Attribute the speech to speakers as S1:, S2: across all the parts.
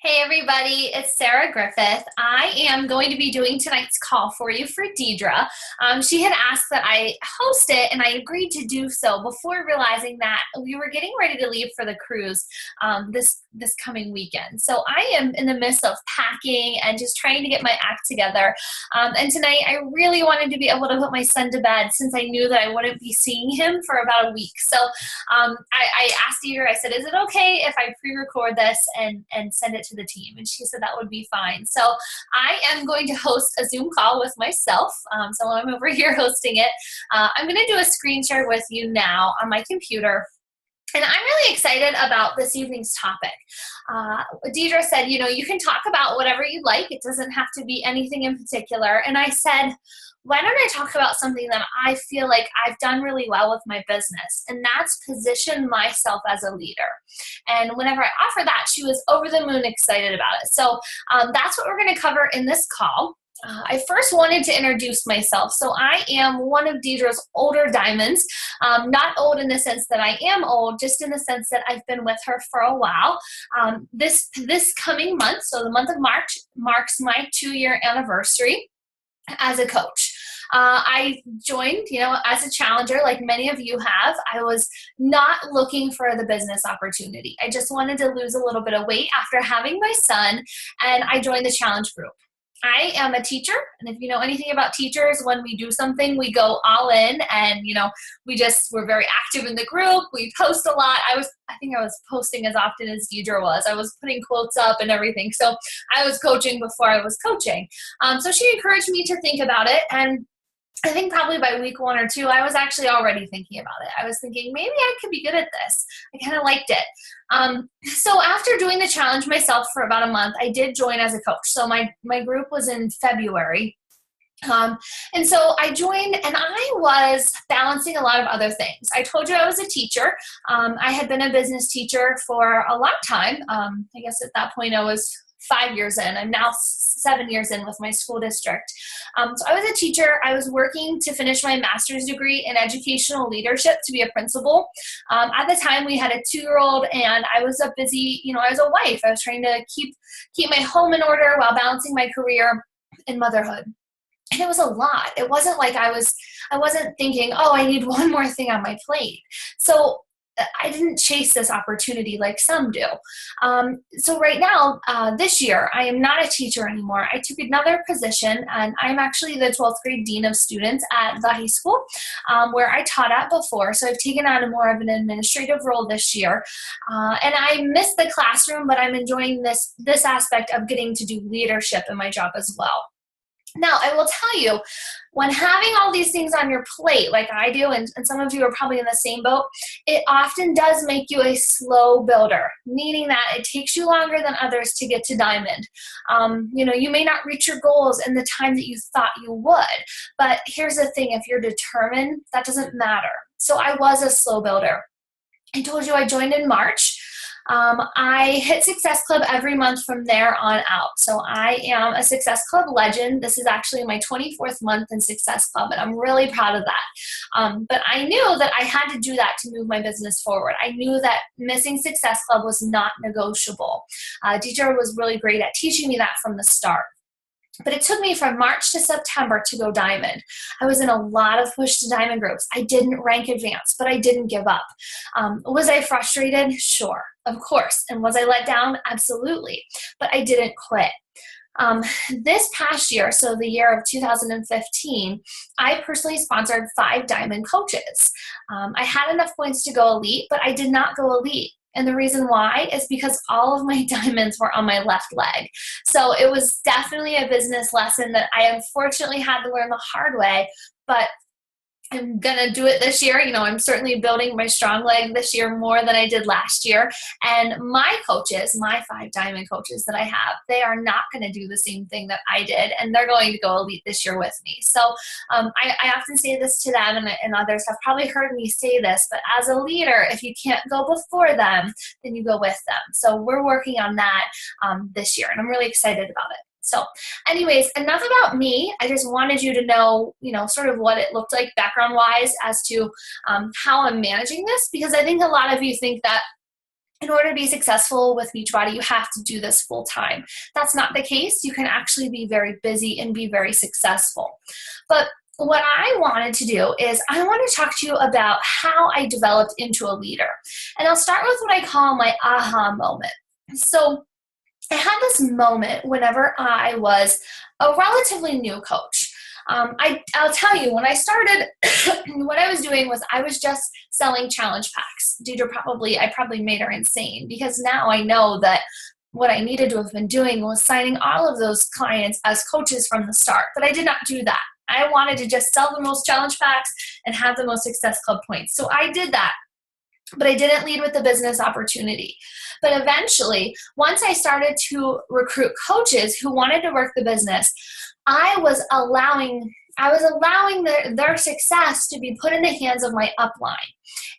S1: Hey everybody, it's Sarah Griffith. I am going to be doing tonight's call for you for Deidre. She had asked that I host it and I agreed to do so before realizing that we were getting ready to leave for the cruise this coming weekend. So I am in the midst of packing and just trying to get my act together. And tonight I really wanted to be able to put my son to bed since I knew that I wouldn't be seeing him for about a week. So I asked Deidre, I said, is it okay if I pre-record this and send it to the team? And she said that would be fine. So I am going to host a Zoom call with myself. So I'm over here hosting it. I'm going to do a screen share with you now on my computer. And I'm really excited about this evening's topic. Deidre said, you can talk about whatever you like. It doesn't have to be anything in particular. And I said, why don't I talk about something that I feel like I've done really well with my business, and that's position myself as a leader. And whenever I offered that, she was over the moon excited about it. So that's what we're going to cover in this call. I first wanted to introduce myself. So I am one of Deidre's older diamonds, not old in the sense that I am old, just in the sense that I've been with her for a while. This coming month, so the month of March, marks my 2-year anniversary as a coach. I joined, as a challenger, like many of you have. I was not looking for the business opportunity. I just wanted to lose a little bit of weight after having my son, and I joined the challenge group. I am a teacher, and if you know anything about teachers, when we do something, we go all in, and we're very active in the group. We post a lot. I think I was posting as often as Deidre was. I was putting quotes up and everything. So I was coaching before I was coaching. So she encouraged me to think about it, and I think probably by week 1 or 2, I was actually already thinking about it. I was thinking, maybe I could be good at this. I kind of liked it. So after doing the challenge myself for about a month, I did join as a coach. So my group was in February. And so I joined, and I was balancing a lot of other things. I told you I was a teacher. I had been a business teacher for a long time. I guess at that point I was 5 years in. I'm now 7 years in with my school district. So I was a teacher. I was working to finish my master's degree in educational leadership to be a principal. At the time, we had a 2-year-old, and I was a busy, I was a wife. I was trying to keep my home in order while balancing my career and motherhood. And it was a lot. It wasn't like I wasn't thinking, oh, I need one more thing on my plate. So I didn't chase this opportunity like some do. So right now, this year, I am not a teacher anymore. I took another position, and I'm actually the 12th grade dean of students at the high school where I taught at before. So I've taken on more of an administrative role this year. And I miss the classroom, but I'm enjoying this aspect of getting to do leadership in my job as well. Now, I will tell you, when having all these things on your plate, like I do, and some of you are probably in the same boat, it often does make you a slow builder, meaning that it takes you longer than others to get to diamond. You may not reach your goals in the time that you thought you would, but here's the thing, if you're determined, that doesn't matter. So I was a slow builder. I told you I joined in March. I hit Success Club every month from there on out. So I am a Success Club legend. This is actually my 24th month in Success Club, and I'm really proud of that. But I knew that I had to do that to move my business forward. I knew that missing Success Club was not negotiable. Deidre was really great at teaching me that from the start. But it took me from March to September to go diamond. I was in a lot of push to diamond groups. I didn't rank advanced, but I didn't give up. Was I frustrated? Sure, of course. And was I let down? Absolutely. But I didn't quit. This past year, so the year of 2015, I personally sponsored 5 diamond coaches. I had enough points to go elite, but I did not go elite. And the reason why is because all of my diamonds were on my left leg. So it was definitely a business lesson that I unfortunately had to learn the hard way, but I'm going to do it this year. I'm certainly building my strong leg this year more than I did last year. And my coaches, my 5 diamond coaches that I have, they are not going to do the same thing that I did. And they're going to go elite this year with me. So I often say this to them, and others have probably heard me say this, but as a leader, if you can't go before them, then you go with them. So we're working on that this year, and I'm really excited about it. So anyways, enough about me. I just wanted you to know, sort of what it looked like background-wise as to how I'm managing this, because I think a lot of you think that in order to be successful with Beachbody, you have to do this full time. That's not the case. You can actually be very busy and be very successful. But what I wanted to do is I want to talk to you about how I developed into a leader. And I'll start with what I call my aha moment. So I had this moment whenever I was a relatively new coach. I'll tell you, when I started, what I was doing was I was just selling challenge packs. I probably made her insane, because now I know that what I needed to have been doing was signing all of those clients as coaches from the start. But I did not do that. I wanted to just sell the most challenge packs and have the most Success Club points. So I did that. But I didn't lead with the business opportunity. But eventually, once I started to recruit coaches who wanted to work the business, I was allowing their success to be put in the hands of my upline.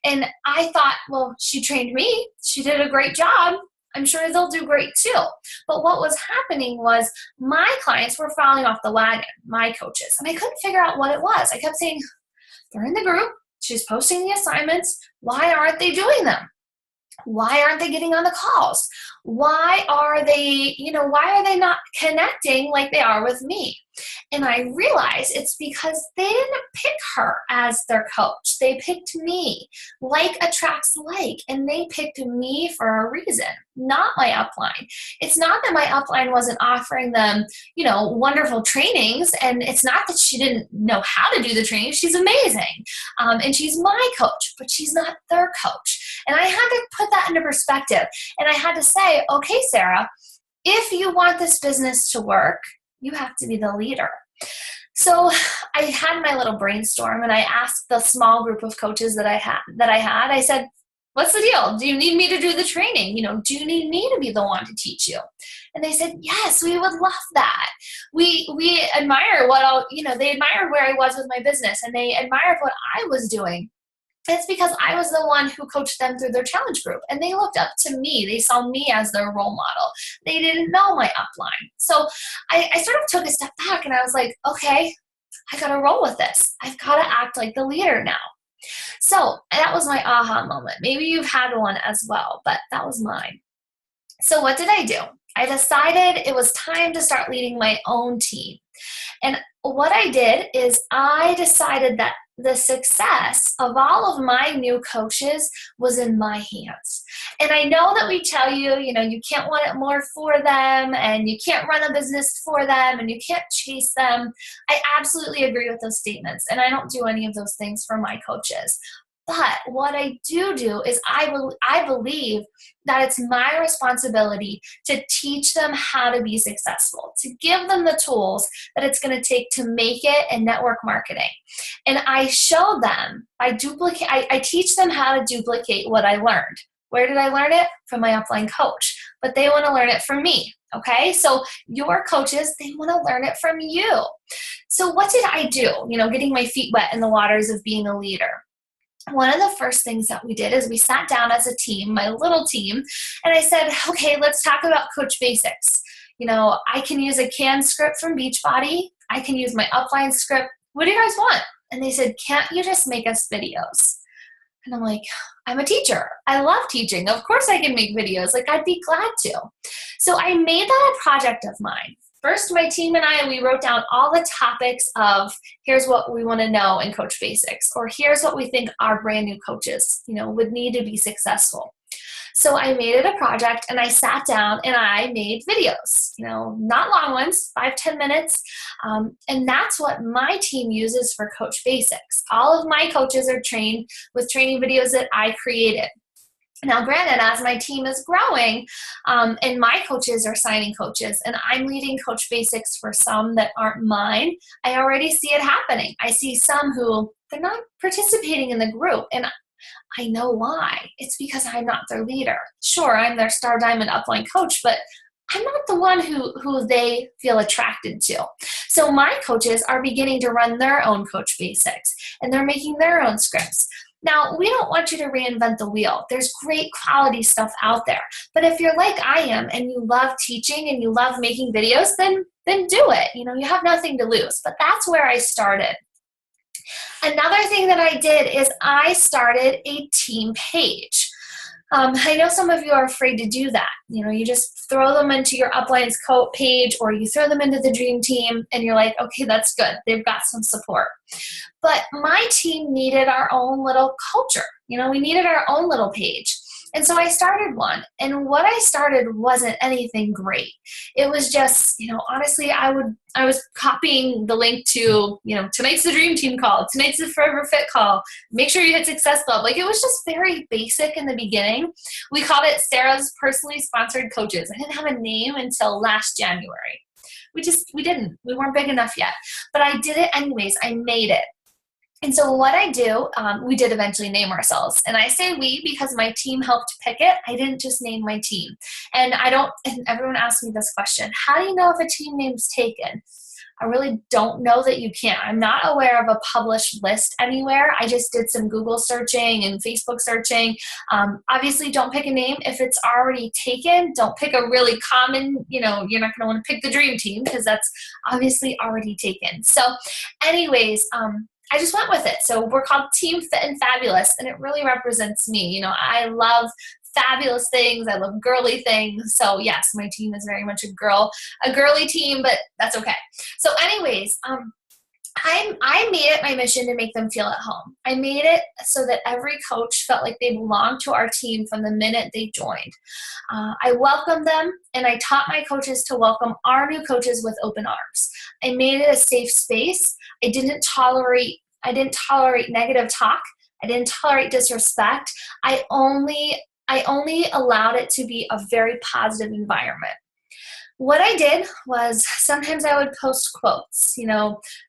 S1: And I thought, well, she trained me. She did a great job. I'm sure they'll do great too. But what was happening was my clients were falling off the wagon, my coaches. And I couldn't figure out what it was. I kept saying, they're in the group. She's posting the assignments. Why aren't they doing them? Why aren't they getting on the calls? Why are they not connecting like they are with me? And I realized it's because they didn't pick her as their coach. They picked me. Like attracts like, and they picked me for a reason, not my upline. It's not that my upline wasn't offering them, wonderful trainings, and it's not that she didn't know how to do the training. She's amazing, and she's my coach, but she's not their coach. And I had to put that into perspective, and I had to say, okay, Sarah, if you want this business to work, you have to be the leader. So I had my little brainstorm, and I asked the small group of coaches that I had. I said, what's the deal? Do you need me to do the training? Do you need me to be the one to teach you? And they said, yes, we would love that. We admire they admired where I was with my business, and they admired what I was doing. It's because I was the one who coached them through their challenge group, and they looked up to me. They saw me as their role model. They didn't know my upline. So I sort of took a step back, and I was like, okay, I got to roll with this. I've got to act like the leader now. So that was my aha moment. Maybe you've had one as well, but that was mine. So what did I do? I decided it was time to start leading my own team. And what I did is I decided that the success of all of my new coaches was in my hands. And I know that we tell you, you can't want it more for them, and you can't run a business for them, and you can't chase them. I absolutely agree with those statements, and I don't do any of those things for my coaches. But what I do is I believe that it's my responsibility to teach them how to be successful, to give them the tools that it's going to take to make it in network marketing. And I show them, I teach them how to duplicate what I learned. Where did I learn it? From my upline coach. But they want to learn it from me. Okay, so your coaches, they want to learn it from you. So what did I do? Getting my feet wet in the waters of being a leader. One of the first things that we did is we sat down as a team, my little team, and I said, okay, let's talk about Coach Basics. I can use a canned script from Beachbody. I can use my upline script. What do you guys want? And they said, can't you just make us videos? And I'm like, I'm a teacher. I love teaching. Of course I can make videos. I'd be glad to. So I made that a project of mine. First, my team and we wrote down all the topics of here's what we want to know in Coach Basics, or here's what we think our brand new coaches, would need to be successful. So I made it a project, and I sat down and I made videos, not long ones, 5-10 minutes. And that's what my team uses for Coach Basics. All of my coaches are trained with training videos that I created. Now, granted, as my team is growing, and my coaches are signing coaches, and I'm leading Coach Basics for some that aren't mine, I already see it happening. I see some who, they're not participating in the group, and I know why. It's because I'm not their leader. Sure, I'm their Star Diamond upline coach, but I'm not the one who they feel attracted to. So my coaches are beginning to run their own Coach Basics, and they're making their own scripts. Now, we don't want you to reinvent the wheel. There's great quality stuff out there. But if you're like I am and you love teaching and you love making videos, then do it. You have nothing to lose. But that's where I started. Another thing that I did is I started a team page. I know some of you are afraid to do that. You just throw them into your uplines coat page, or you throw them into the dream team and you're like, okay, that's good. They've got some support. But my team needed our own little culture. We needed our own little page. And so I started one. And what I started wasn't anything great. It was just, honestly, I was copying the link to, tonight's the dream team call, tonight's the Forever Fit call, make sure you hit Success Club. Like, it was just very basic in the beginning. We called it Sarah's Personally Sponsored Coaches. I didn't have a name until last January. We didn't. We weren't big enough yet. But I did it anyways. I made it. And so what I do, we did eventually name ourselves. And I say we because my team helped pick it. I didn't just name my team. And everyone asks me this question: how do you know if a team name's taken? I really don't know that you can. I'm not aware of a published list anywhere. I just did some Google searching and Facebook searching. Obviously, don't pick a name if it's already taken. Don't pick a really common, you're not going to want to pick the dream team because that's obviously already taken. So anyways, I just went with it. So we're called Team Fit and Fabulous, and it really represents me. I love fabulous things. I love girly things. So yes, my team is very much a girly team, but that's okay. So anyways, I made it my mission to make them feel at home. I made it so that every coach felt like they belonged to our team from the minute they joined. I welcomed them, and I taught my coaches to welcome our new coaches with open arms. I made it a safe space. I didn't tolerate negative talk. I didn't tolerate disrespect. I only allowed it to be a very positive environment. What I did was sometimes I would post quotes,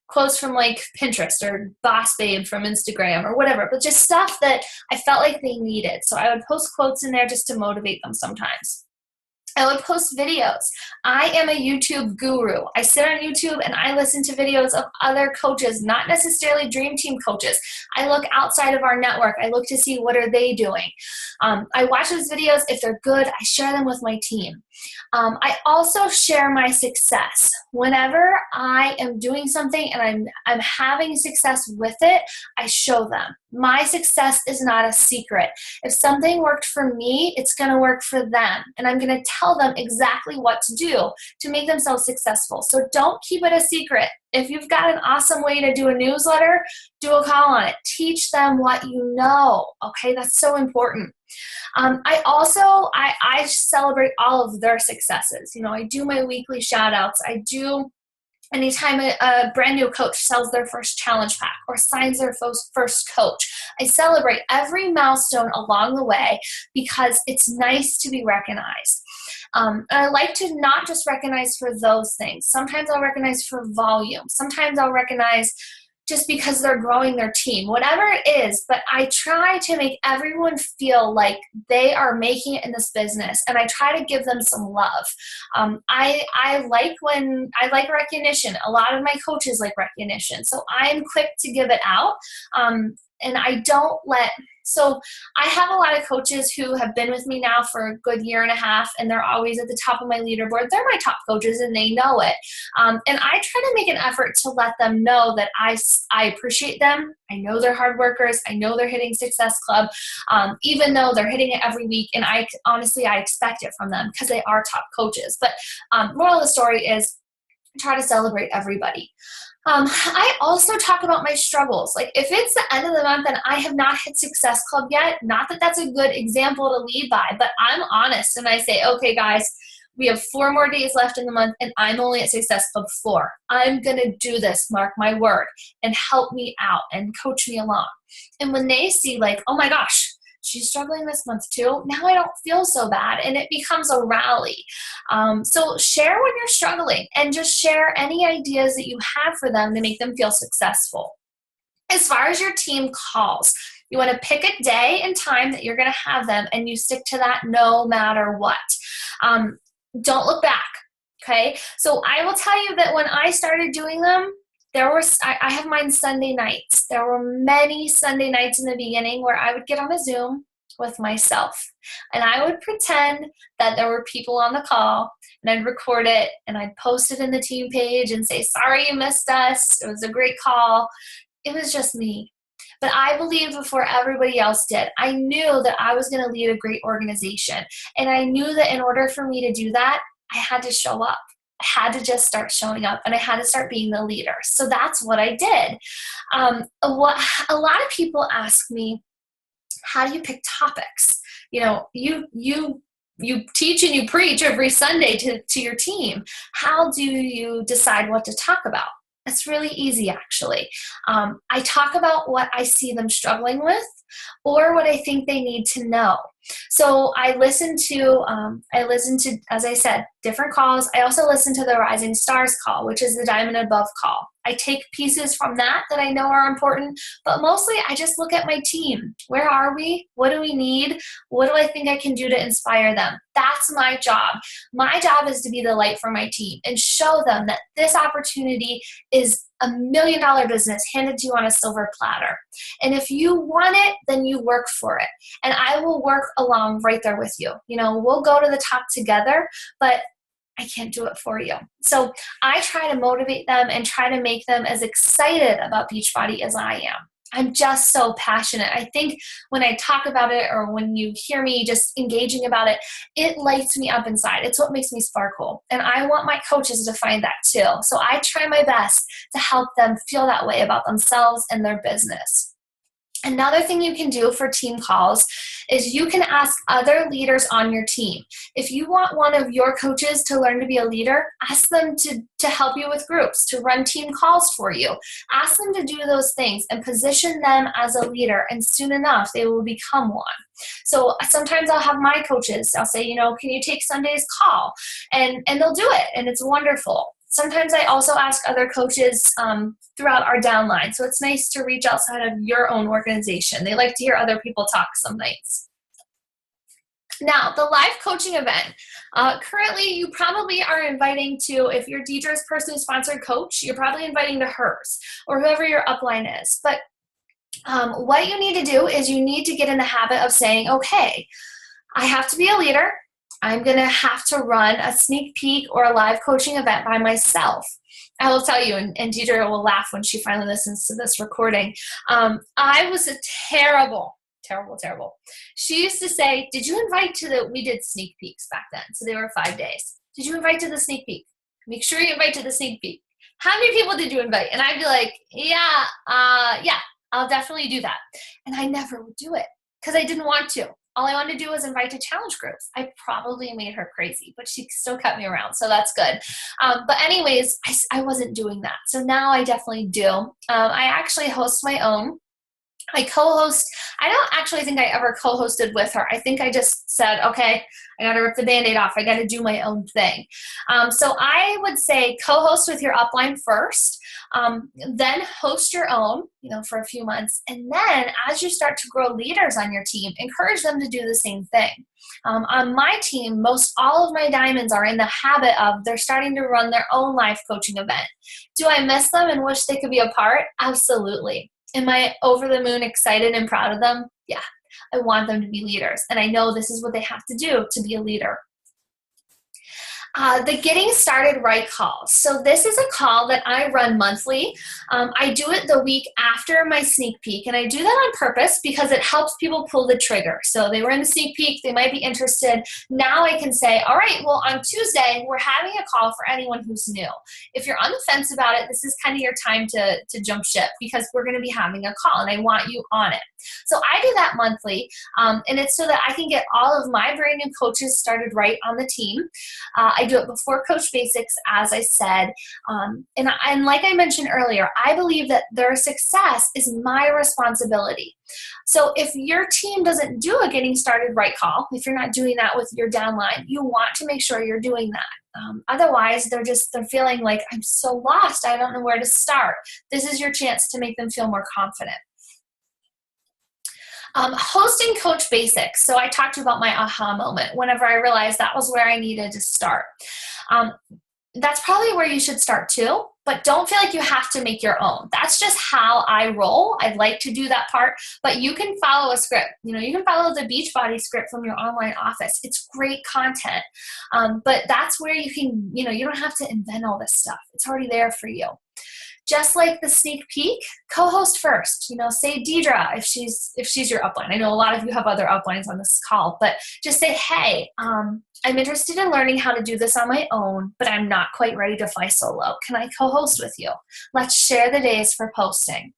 S1: quotes from like Pinterest or Boss Babe from Instagram or whatever, but just stuff that I felt like they needed. So I would post quotes in there just to motivate them sometimes. I would post videos. I am a YouTube guru. I sit on YouTube and I listen to videos of other coaches, not necessarily Dream Team coaches. I look outside of our network. I look to see what are they doing. I watch those videos. If they're good, I share them with my team. I also share my success. Whenever I am doing something and I'm having success with it, I show them. My success is not a secret. If something worked for me, it's going to work for them. And I'm going to tell them exactly what to do to make themselves successful. So don't keep it a secret. If you've got an awesome way to do a newsletter, do a call on it. Teach them what you know. Okay, that's so important. I celebrate all of their successes. I do my weekly shout outs. Anytime a brand new coach sells their first challenge pack or signs their first coach, I celebrate every milestone along the way because it's nice to be recognized. And I like to not just recognize for those things. Sometimes I'll recognize for volume. Sometimes I'll recognize just because they're growing their team, whatever it is, but I try to make everyone feel like they are making it in this business, and I try to give them some love. I like recognition. A lot of my coaches like recognition, so I'm quick to give it out, and I don't let. So I have a lot of coaches who have been with me now for a good year and a half, and they're always at the top of my leaderboard. They're my top coaches, and they know it. And I try to make an effort to let them know that I appreciate them. I know they're hard workers. I know they're hitting Success Club, even though they're hitting it every week. And I expect it from them because they are top coaches. But moral of the story is, try to celebrate everybody. I also talk about my struggles. Like, if it's the end of the month and I have not hit Success Club yet, not that that's a good example to lead by, but I'm honest and I say, okay, guys, we have 4 more days left in the month and I'm only at Success Club 4. I'm going to do this, mark my word, and help me out and coach me along. And when they see like, oh my gosh, she's struggling this month too, now I don't feel so bad, and it becomes a rally. So share when you're struggling, and just share any ideas that you have for them to make them feel successful. As far as your team calls, you want to pick a day and time that you're going to have them, and you stick to that no matter what. Don't look back, okay? So I will tell you that when I started doing them, I have mine Sunday nights. There were many Sunday nights in the beginning where I would get on a Zoom with myself, and I would pretend that there were people on the call, and I'd record it and I'd post it in the team page and say, sorry you missed us. It was a great call. It was just me. But I believed before everybody else did. I knew that I was going to lead a great organization. And I knew that in order for me to do that, I had to show up. I had to just start showing up, and I had to start being the leader. So that's what I did. A lot of people ask me, how do you pick topics? You teach and you preach every Sunday to your team. How do you decide what to talk about? It's really easy, actually. I talk about what I see them struggling with or what I think they need to know. So I listen to, as I said, different calls. I also listen to the Rising Stars call, which is the Diamond Above call. I take pieces from that I know are important, but mostly I just look at my team. Where are we? What do we need? What do I think I can do to inspire them? That's my job. My job is to be the light for my team and show them that this opportunity is $1 million business handed to you on a silver platter. And if you want it, then you work for it. And I will work along right there with you. We'll go to the top together, but I can't do it for you. So I try to motivate them and try to make them as excited about Beachbody as I am. I'm just so passionate. I think when I talk about it or when you hear me just engaging about it, it lights me up inside. It's what makes me sparkle. And I want my coaches to find that too. So I try my best to help them feel that way about themselves and their business. Another thing you can do for team calls is you can ask other leaders on your team. If you want one of your coaches to learn to be a leader, ask them to help you with groups, to run team calls for you. Ask them to do those things and position them as a leader, and soon enough, they will become one. So sometimes I'll have my coaches, I'll say, can you take Sunday's call? And they'll do it, and it's wonderful. Sometimes I also ask other coaches throughout our downline. So it's nice to reach outside of your own organization. They like to hear other people talk some nights. Now, the live coaching event. Currently, you probably are inviting to, if you're Deidre's personally sponsored coach, you're probably inviting to hers or whoever your upline is. But what you need to do is you need to get in the habit of saying, okay, I have to be a leader. I'm going to have to run a sneak peek or a live coaching event by myself. I will tell you, and Deidre will laugh when she finally listens to this recording. I was a terrible. She used to say, did you invite we did sneak peeks back then. So they were 5 days. Did you invite to the sneak peek? Make sure you invite to the sneak peek. How many people did you invite? And I'd be like, yeah, I'll definitely do that. And I never would do it because I didn't want to. All I wanted to do was invite to challenge groups. I probably made her crazy, but she still kept me around, so that's good. But anyways, I wasn't doing that. So now I definitely do. I actually host my own. I co-host. I don't actually think I ever co-hosted with her. I think I just said, okay, I got to rip the Band-Aid off. I got to do my own thing. So I would say co-host with your upline first, then host your own, for a few months. And then as you start to grow leaders on your team, encourage them to do the same thing. On my team, most all of my diamonds are in the habit of they're starting to run their own life coaching event. Do I miss them and wish they could be a part? Absolutely. Am I over the moon excited and proud of them? Yeah. I want them to be leaders. And I know this is what they have to do to be a leader. The Getting Started Right call. So this is a call that I run monthly. I do it the week after my sneak peek, and I do that on purpose because it helps people pull the trigger. So they were in the sneak peek, they might be interested. Now I can say, all right, well, on Tuesday, we're having a call for anyone who's new. If you're on the fence about it, this is kind of your time to jump ship because we're going to be having a call, and I want you on it. So I do that monthly, and it's so that I can get all of my brand new coaches started right on the team. I do it before Coach Basics, as I said. And like I mentioned earlier, I believe that their success is my responsibility. So if your team doesn't do a Getting Started Right call, if you're not doing that with your downline, you want to make sure you're doing that. Otherwise, they're feeling like, I'm so lost. I don't know where to start. This is your chance to make them feel more confident. Hosting Coach Basics. So I talked about my aha moment whenever I realized that was where I needed to start. That's probably where you should start too, but don't feel like you have to make your own. That's just how I roll. I'd like to do that part, but you can follow a script. You can follow the Beachbody script from your online office. It's great content, but that's where you can, you don't have to invent all this stuff. It's already there for you. Just like the sneak peek, co-host first. Say Deidre if she's your upline. I know a lot of you have other uplines on this call, but just say, hey, I'm interested in learning how to do this on my own, but I'm not quite ready to fly solo. Can I co-host with you? Let's share the days for posting.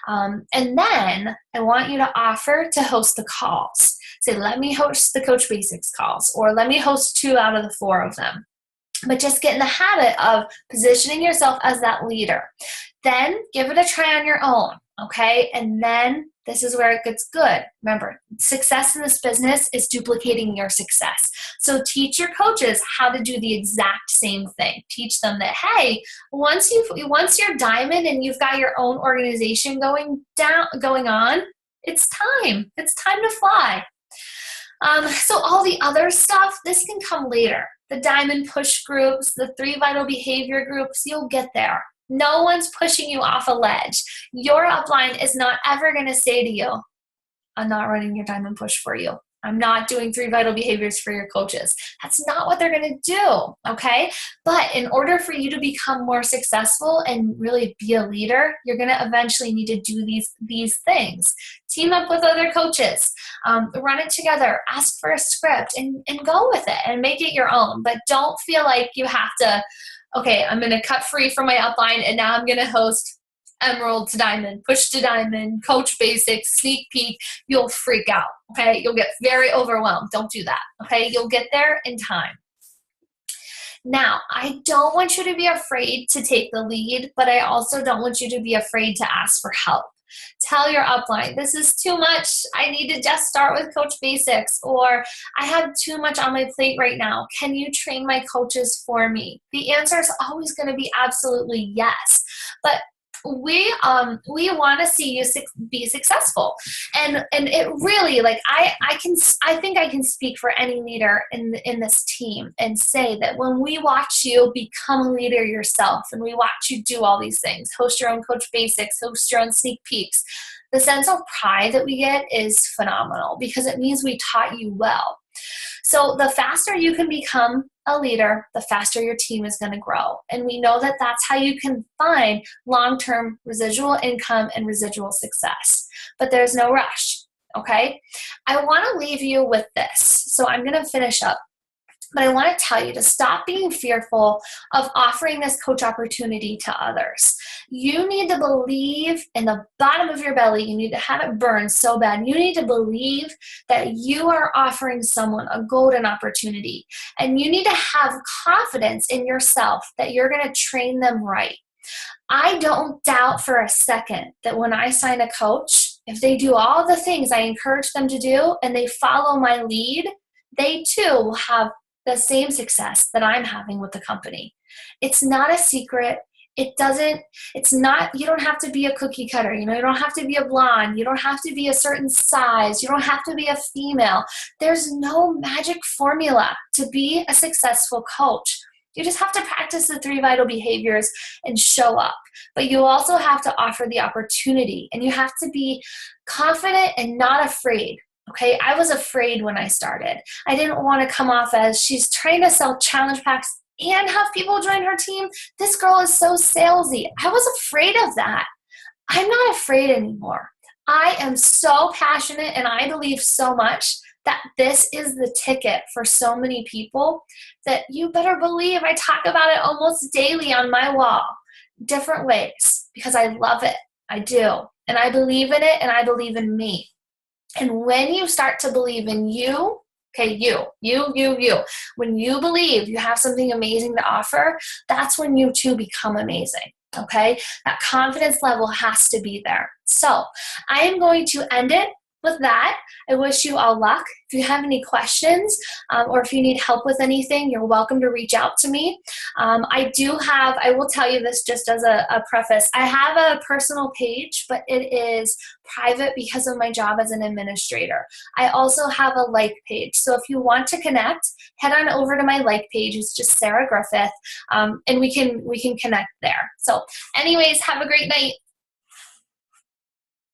S1: And then I want you to offer to host the calls. Say, let me host the Coach Basics calls, or let me host 2 out of the 4 of them. But just get in the habit of positioning yourself as that leader. Then give it a try on your own, okay? And then this is where it gets good. Remember, success in this business is duplicating your success. So teach your coaches how to do the exact same thing. Teach them that, hey, once you're diamond and you've got your own organization going on, it's time. It's time to fly. So all the other stuff, this can come later. The diamond push groups, the 3 vital behavior groups, you'll get there. No one's pushing you off a ledge. Your upline is not ever going to say to you, I'm not running your diamond push for you. I'm not doing 3 vital behaviors for your coaches. That's not what they're going to do, okay? But in order for you to become more successful and really be a leader, you're going to eventually need to do these things. Team up with other coaches, run it together, ask for a script, and go with it and make it your own. But don't feel like you have to, okay, I'm going to cut free from my upline and now I'm going to host Emerald to Diamond, Push to Diamond, Coach Basics, Sneak Peek. You'll freak out, okay? You'll get very overwhelmed. Don't do that, okay? You'll get there in time. Now, I don't want you to be afraid to take the lead, but I also don't want you to be afraid to ask for help. Tell your upline, this is too much. I need to just start with Coach Basics, or I have too much on my plate right now. Can you train my coaches for me? The answer is always going to be absolutely yes. But we want to see you be successful, and it really, like, I think I can speak for any leader in this team and say that when we watch you become a leader yourself, and we watch you do all these things, host your own Coach Basics, host your own sneak peeks, the sense of pride that we get is phenomenal, because it means we taught you well. So the faster you can become a leader, the faster your team is going to grow. And we know that that's how you can find long-term residual income and residual success. But there's no rush, okay? I want to leave you with this. So I'm going to finish up. But I want to tell you to stop being fearful of offering this coach opportunity to others. You need to believe in the bottom of your belly. You need to have it burn so bad. You need to believe that you are offering someone a golden opportunity. And you need to have confidence in yourself that you're going to train them right. I don't doubt for a second that when I sign a coach, if they do all the things I encourage them to do and they follow my lead, they too will have the same success that I'm having with the company. It's not a secret. You don't have to be a cookie cutter. You don't have to be a blonde. You don't have to be a certain size. You don't have to be a female. There's no magic formula to be a successful coach. You just have to practice the 3 vital behaviors and show up. But you also have to offer the opportunity, and you have to be confident and not afraid. Okay, I was afraid when I started. I didn't want to come off as she's trying to sell challenge packs and have people join her team. This girl is so salesy. I was afraid of that. I'm not afraid anymore. I am so passionate, and I believe so much that this is the ticket for so many people that you better believe I talk about it almost daily on my wall, different ways, because I love it. I do. And I believe in it, and I believe in me. And when you start to believe in you, okay, you, when you believe you have something amazing to offer, that's when you too become amazing, okay? That confidence level has to be there. So I am going to end it with that. I wish you all luck. If you have any questions or if you need help with anything, you're welcome to reach out to me. I will tell you this just as a preface, I have a personal page, but it is private because of my job as an administrator. I also have a like page. So if you want to connect, head on over to my like page. It's just Sarah Griffith, and we can connect there. So anyways, have a great night.